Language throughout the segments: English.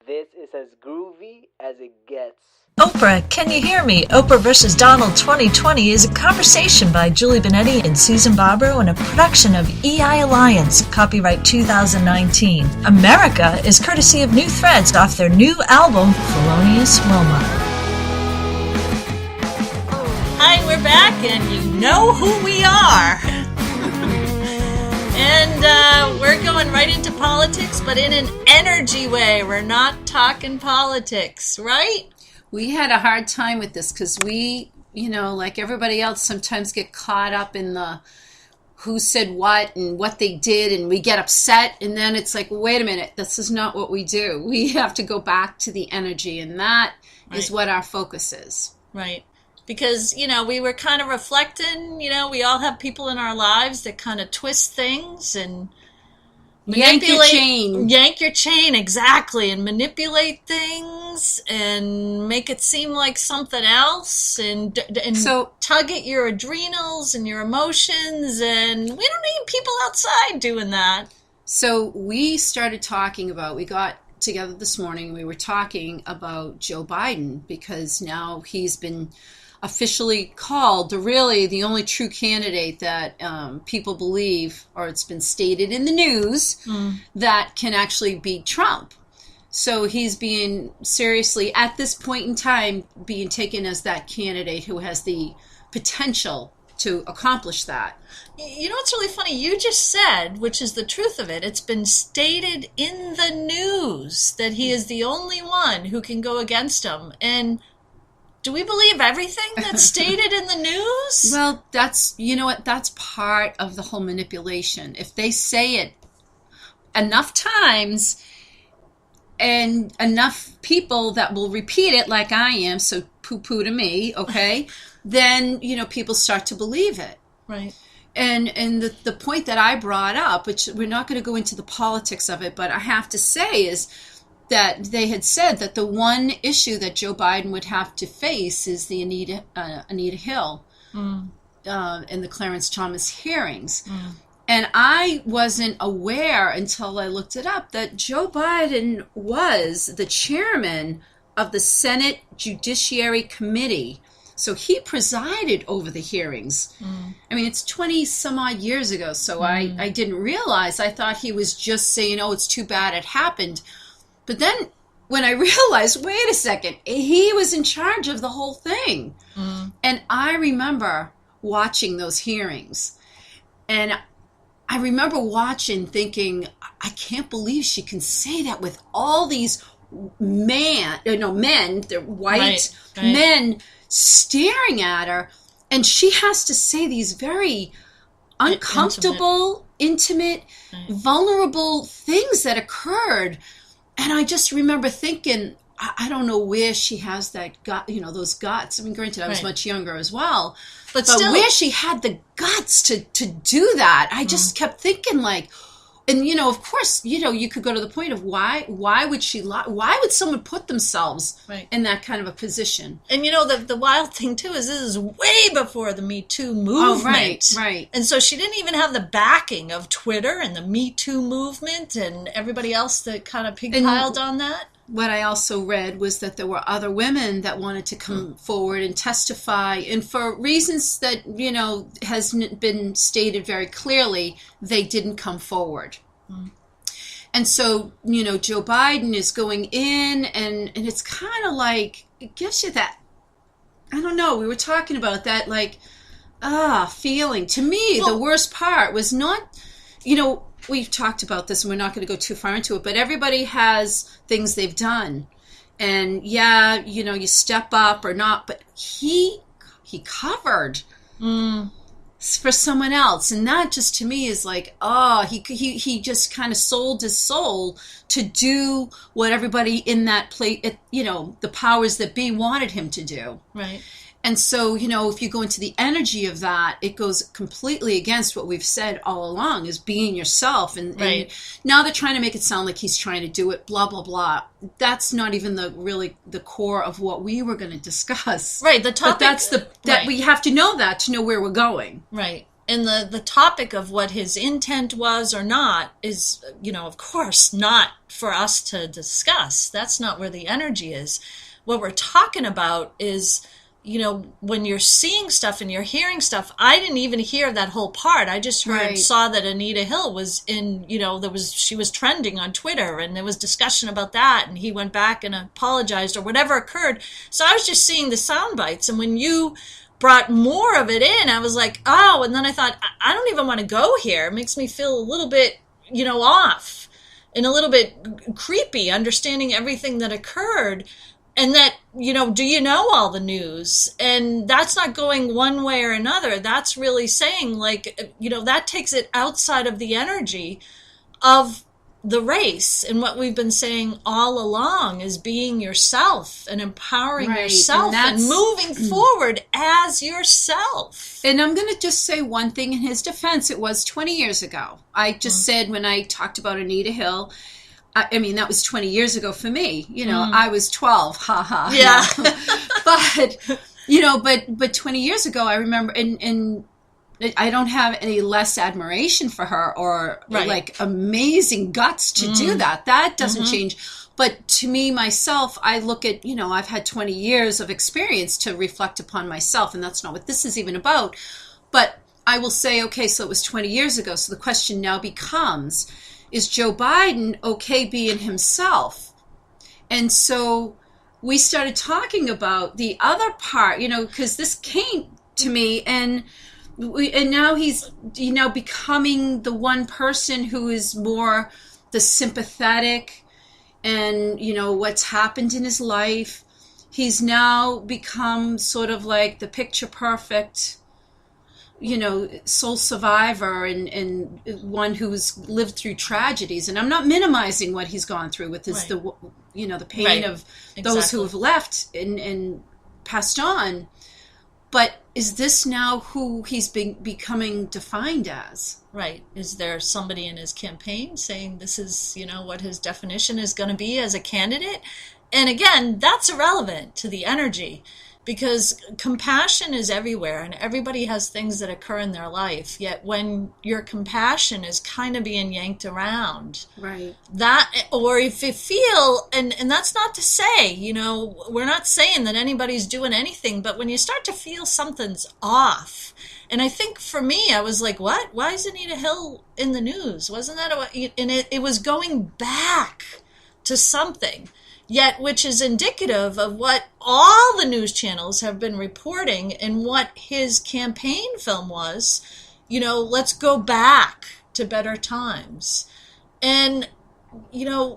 This is as groovy as it gets. Oprah, Can You Hear Me? Oprah vs. Donald 2020 is a conversation by Julie Benetti and Susan Barbaro and a production of EI Alliance, copyright 2019. America is courtesy of New Threads off their new album, Felonious Wilma. Hi, we're back, and you know who we are. And we're going right into politics, but in an energy way. We're not talking politics, right? We had a hard time with this because we, like everybody else, sometimes get caught up in the who said what and what they did, and we get upset, and then it's like, wait a minute, this is not what we do. We have to go back to the energy, and that is what our focus is. Right. Because, we were kind of reflecting, we all have people in our lives that kind of twist things and Yank your chain. Yank your chain, exactly, and manipulate things and make it seem like something else and so, tug at your adrenals and your emotions, and we don't need people outside doing that. So we started talking about, we got together this morning and we were talking about Joe Biden because now he's been officially called the only true candidate that people believe, or it's been stated in the news, that can actually beat Trump. So he's being seriously, at this point in time, being taken as that candidate who has the potential to accomplish that. You know what's really funny? You just said, which is the truth of it, it's been stated in the news that he is the only one who can go against him. And do we believe everything that's stated in the news? Well, that's part of the whole manipulation. If they say it enough times and enough people that will repeat it like I am, so poo-poo to me, okay, then, people start to believe it. Right. And the point that I brought up, which we're not going to go into the politics of it, but I have to say is that they had said that the one issue that Joe Biden would have to face is the Anita Hill and the Clarence Thomas hearings. And I wasn't aware until I looked it up that Joe Biden was the chairman of the Senate Judiciary Committee. So he presided over the hearings. I mean, it's 20 some odd years ago, so I didn't realize. I thought he was just saying, oh, it's too bad it happened. But then when I realized, wait a second, he was in charge of the whole thing. And I remember watching those hearings. And I remember watching thinking, I can't believe she can say that with all these men, they're white men staring at her. And she has to say these very uncomfortable, intimate, vulnerable things that occurred. And I just remember thinking, I don't know where she has that those guts. I mean, granted, I was much younger as well. But still, where she had the guts to do that, I just kept thinking like, and of course, you could go to the point of why would she lie? Why would someone put themselves in that kind of a position? And the wild thing too is this is way before the Me Too movement. Oh, right. And so she didn't even have the backing of Twitter and the Me Too movement and everybody else that kind of pigpiled on that. What I also read was that there were other women that wanted to come forward and testify, and for reasons that, has been stated very clearly, they didn't come forward. And so, Joe Biden is going in, and it's kind of like, it gives you that, I don't know, we were talking about that, like, feeling. To me, the worst part was not, we've talked about this and we're not going to go too far into it, but everybody has things they've done. And you step up or not, but he covered for someone else. And that just to me is like, he just kind of sold his soul to do what everybody in that place, the powers that be wanted him to do. Right. And so, if you go into the energy of that, it goes completely against what we've said all along, is being yourself. And now they're trying to make it sound like he's trying to do it, blah, blah, blah. That's not even the core of what we were going to discuss. Right, the topic. But that's that we have to know that to know where we're going. Right. And the topic of what his intent was or not is, of course, not for us to discuss. That's not where the energy is. What we're talking about is, when you're seeing stuff and you're hearing stuff. I didn't even hear that whole part. I just saw that Anita Hill was in, she was trending on Twitter, and there was discussion about that, and he went back and apologized or whatever occurred. So I was just seeing the sound bites. And when you brought more of it in, I was like, oh, and then I thought, I don't even want to go here. It makes me feel a little bit, off and a little bit creepy, understanding everything that occurred. And that, do you know all the news? And that's not going one way or another. That's really saying, like, that takes it outside of the energy of the race. And what we've been saying all along is being yourself and empowering yourself and moving forward as yourself. And I'm going to just say one thing in his defense. It was 20 years ago. I just said, when I talked about Anita Hill, I mean, that was 20 years ago for me. I was 12. Ha ha. Yeah. but 20 years ago, I remember, and I don't have any less admiration for her or like amazing guts to do that. That doesn't change. But to me, myself, I look at, I've had 20 years of experience to reflect upon myself, and that's not what this is even about. But I will say, okay, so it was 20 years ago. So the question now becomes, is Joe Biden okay being himself? And so we started talking about the other part, because this came to me, and now he's, becoming the one person who is more the sympathetic and, what's happened in his life. He's now become sort of like the picture perfect, soul survivor and one who's lived through tragedies. And I'm not minimizing what he's gone through with his, the pain of those who have left and passed on. But is this now who he's becoming defined as? Right. Is there somebody in his campaign saying this is, what his definition is going to be as a candidate? And again, that's irrelevant to the energy, because compassion is everywhere and everybody has things that occur in their life. Yet when your compassion is kind of being yanked around, that, or if you feel, and that's not to say, we're not saying that anybody's doing anything, but when you start to feel something's off, and I think for me, I was like, what? Why is Anita Hill in the news? Wasn't that, and it was going back to something. Yet, which is indicative of what all the news channels have been reporting and what his campaign film was, let's go back to better times. And, in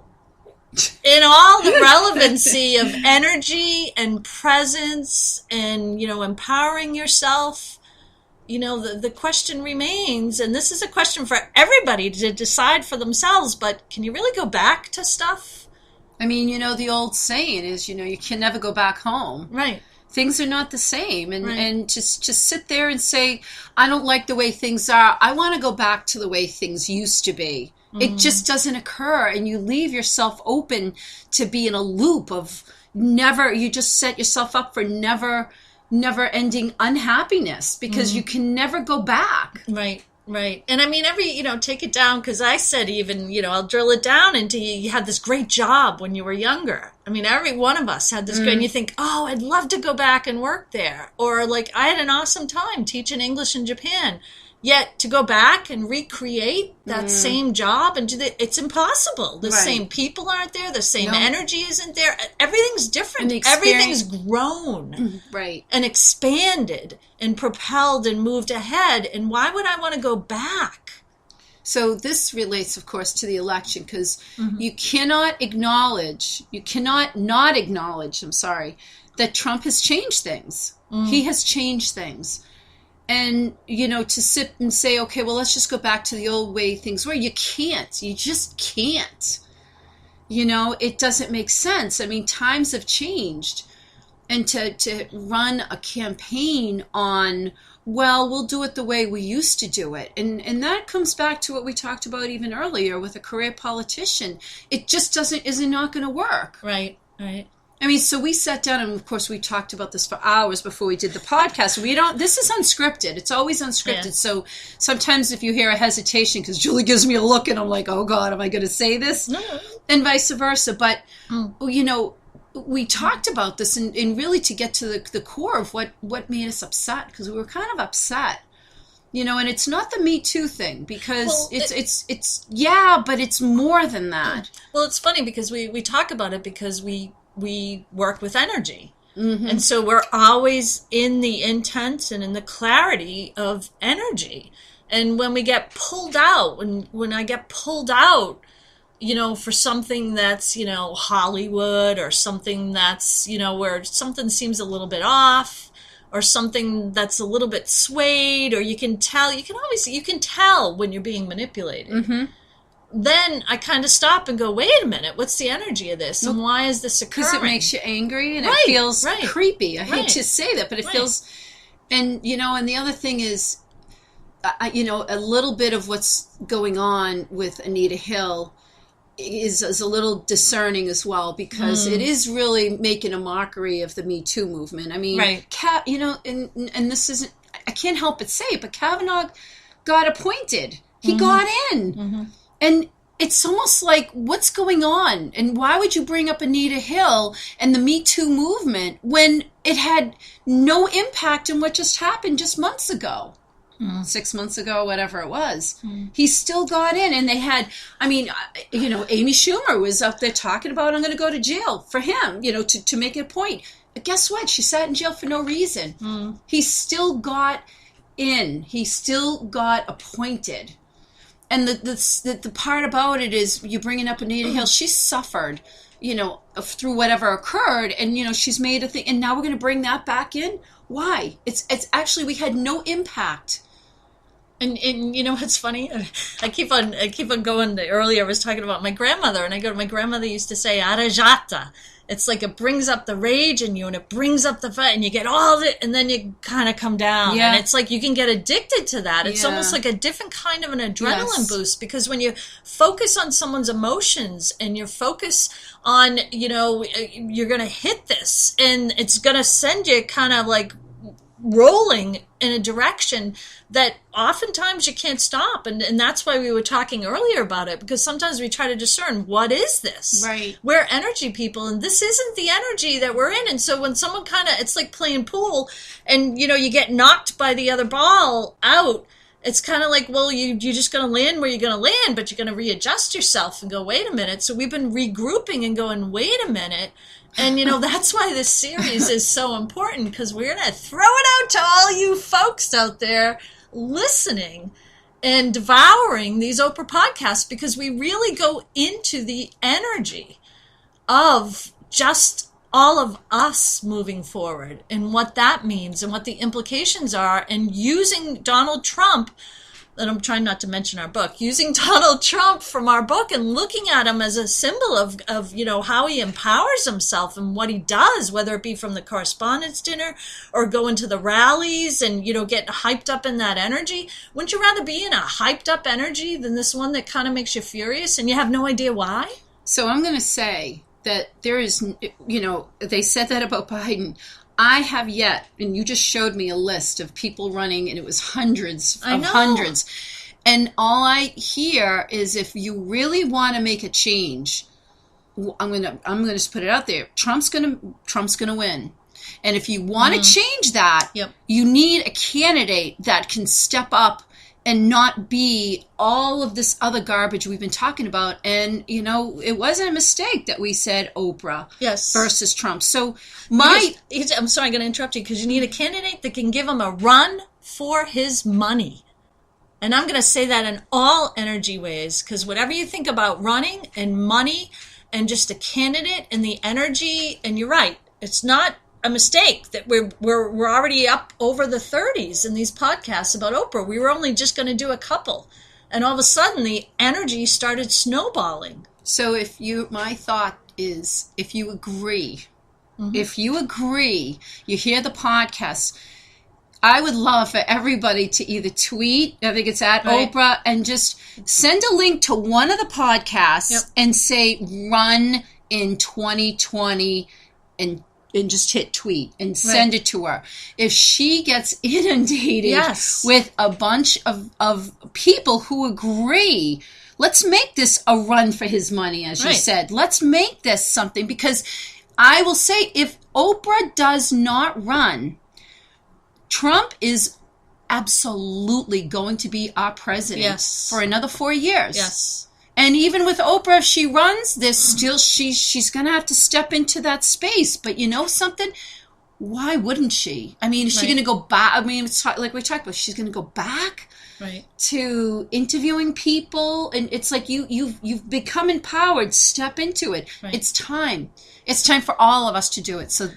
all the relevancy of energy and presence and, empowering yourself, the question remains, and this is a question for everybody to decide for themselves, but can you really go back to stuff? I mean, the old saying is, you can never go back home. Right. Things are not the same. And just sit there and say, I don't like the way things are. I want to go back to the way things used to be. It just doesn't occur. And you leave yourself open to be in a loop of you just set yourself up for never ending unhappiness, because you can never go back. Right. Right. And I mean, take it down, because I said even, I'll drill it down into you had this great job when you were younger. I mean, every one of us had this great, and you think, oh, I'd love to go back and work there. Or like, I had an awesome time teaching English in Japan. Yet to go back and recreate that same job and it's impossible. The same people aren't there. The same energy isn't there. Everything's different. Everything's grown and expanded and propelled and moved ahead. And why would I want to go back? So this relates, of course, to the election, because you cannot not acknowledge, that Trump has changed things. He has changed things. And, to sit and say, okay, well, let's just go back to the old way things were. You can't. You just can't. It doesn't make sense. I mean, times have changed. And to run a campaign on, well, we'll do it the way we used to do it. And that comes back to what we talked about even earlier with a career politician. It just is not going to work. Right, right. I mean, so we sat down and of course we talked about this for hours before we did the podcast. This is unscripted. It's always unscripted. Yeah. So sometimes if you hear a hesitation, because Julie gives me a look and I'm like, oh God, am I going to say this? No. And vice versa. But, we talked about this and really to get to the core of what made us upset, because we were kind of upset. And it's not the Me Too thing, because it's but it's more than that. Well, it's funny because we talk about it because we work with energy. Mm-hmm. And so we're always in the intent and in the clarity of energy. And when we get pulled out, when I get pulled out, for something that's, Hollywood, or something that's, where something seems a little bit off, or something that's a little bit swayed, or you can tell when you're being manipulated. Mm-hmm. Then I kind of stop and go, wait a minute, what's the energy of this? And why is this occurring? Because it makes you angry and it feels creepy. I hate to say that, but it feels, and the other thing is, a little bit of what's going on with Anita Hill is a little discerning as well, because it is really making a mockery of the Me Too movement. I mean, and this isn't, I can't help but say it, but Kavanaugh got appointed. He got in. Mm-hmm. And it's almost like, what's going on? And why would you bring up Anita Hill and the Me Too movement when it had no impact on what just happened just months ago? 6 months ago, whatever it was. He still got in, and they had, Amy Schumer was up there talking about, I'm going to go to jail for him, to make a point. But guess what? She sat in jail for no reason. He still got in. He still got appointed. And the part about it is, you're bringing up Anita Hill, she suffered, through whatever occurred, and, she's made a thing, and now we're going to bring that back in? Why? It's actually, we had no impact. And what's funny? I keep on going. Earlier I was talking about my grandmother, and I go, my grandmother used to say, arajata. It's like it brings up the rage in you, and it brings up the fight, and you get all of it, and then you kind of come down. Yeah. And it's like you can get addicted to that. It's almost like a different kind of an adrenaline boost, because when you focus on someone's emotions and you focus on, you're going to hit this, and it's going to send you kind of like rolling in a direction that oftentimes you can't stop. And that's why we were talking earlier about it, because sometimes we try to discern, what is this? Right. We're energy people, and this isn't the energy that we're in. And so when someone it's like playing pool, and you get knocked by the other ball out, it's kind of like, well, you're just going to land where you're going to land, but you're going to readjust yourself and go, wait a minute. So we've been regrouping and going, wait a minute. And, that's why this series is so important, because we're going to throw it out to all you folks out there listening and devouring these Oprah podcasts, because we really go into the energy of just all of us moving forward and what that means and what the implications are, and using Donald Trump, and I'm trying not to mention our book, using Donald Trump from our book and looking at him as a symbol of how he empowers himself and what he does, whether it be from the correspondence dinner or going to the rallies and, get hyped up in that energy. Wouldn't you rather be in a hyped up energy than this one that kind of makes you furious and you have no idea why? So I'm going to say that there is, they said that about Biden. I have yet, and you just showed me a list of people running, and it was hundreds. And all I hear is, if you really want to make a change, I'm gonna just put it out there. Trump's gonna win. And if you want to change that, you need a candidate that can step up and not be all of this other garbage we've been talking about. And, it wasn't a mistake that we said Oprah versus Trump. So I'm sorry, I'm going to interrupt you, because you need a candidate that can give him a run for his money. And I'm going to say that in all energy ways, because whatever you think about running and money and just a candidate and the energy, and you're right, it's not a mistake that we're already up over the 30s in these podcasts about Oprah. We were only just going to do a couple, and all of a sudden the energy started snowballing. So my thought is, if you agree, you hear the podcast, I would love for everybody to either tweet, I think it's at Oprah, and just send a link to one of the podcasts and say, run in 2020 and just hit tweet and send it to her. If she gets inundated with a bunch of people who agree, let's make this a run for his money, as you said. Let's make this something, because I will say, if Oprah does not run, Trump is absolutely going to be our president for another 4 years. Yes. And even with Oprah, if she runs, there's still she's going to have to step into that space. But you know something? Why wouldn't she? I mean, is she going to go back? I mean, it's like we talked about, she's going to go back to interviewing people, and it's like you've become empowered. Step into it. It's time. It's time for all of us to do it. So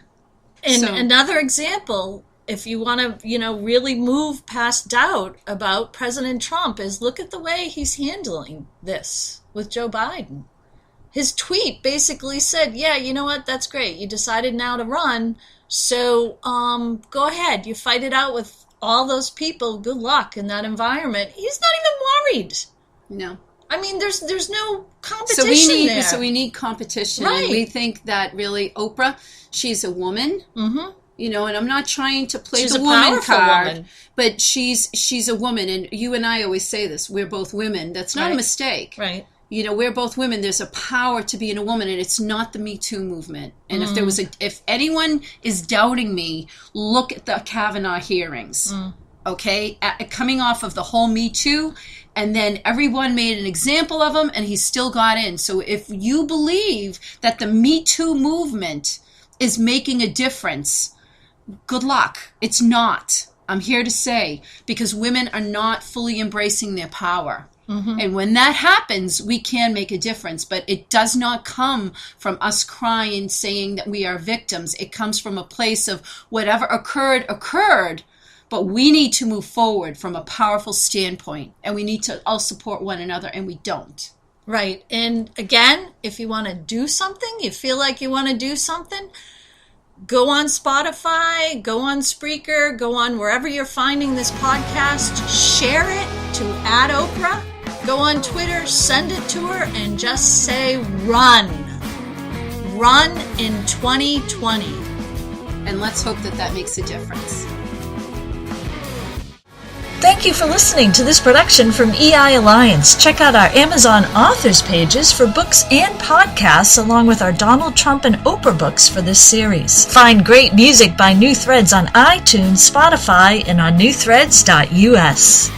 another example, if you want to, really move past doubt about President Trump, is look at the way he's handling this with Joe Biden. His tweet basically said, yeah, you know what, that's great. You decided now to run, so go ahead. You fight it out with all those people. Good luck in that environment. He's not even worried. No. I mean, there's no competition there. So we need competition. Right. And we think that really Oprah, she's a woman. Mm-hmm. And I'm not trying to play the woman card, but she's a woman, and you and I always say this: we're both women. That's not a mistake, right? We're both women. There's a power to being a woman, and it's not the Me Too movement. And if anyone is doubting me, look at the Kavanaugh hearings. Okay, coming off of the whole Me Too, and then everyone made an example of him, and he still got in. So if you believe that the Me Too movement is making a difference, good luck. It's not. I'm here to say, because women are not fully embracing their power. Mm-hmm. And when that happens, we can make a difference. But it does not come from us crying, saying that we are victims. It comes from a place of whatever occurred. But we need to move forward from a powerful standpoint. And we need to all support one another, and we don't. Right. And again, if you want to do something, you feel like you want to do something, go on Spotify, go on Spreaker, go on wherever you're finding this podcast, share it to @Oprah, go on Twitter, send it to her, and just say run. Run in 2020. And let's hope that makes a difference. Thank you for listening to this production from EI Alliance. Check out our Amazon authors pages for books and podcasts, along with our Donald Trump and Oprah books for this series. Find great music by New Threads on iTunes, Spotify, and on newthreads.us.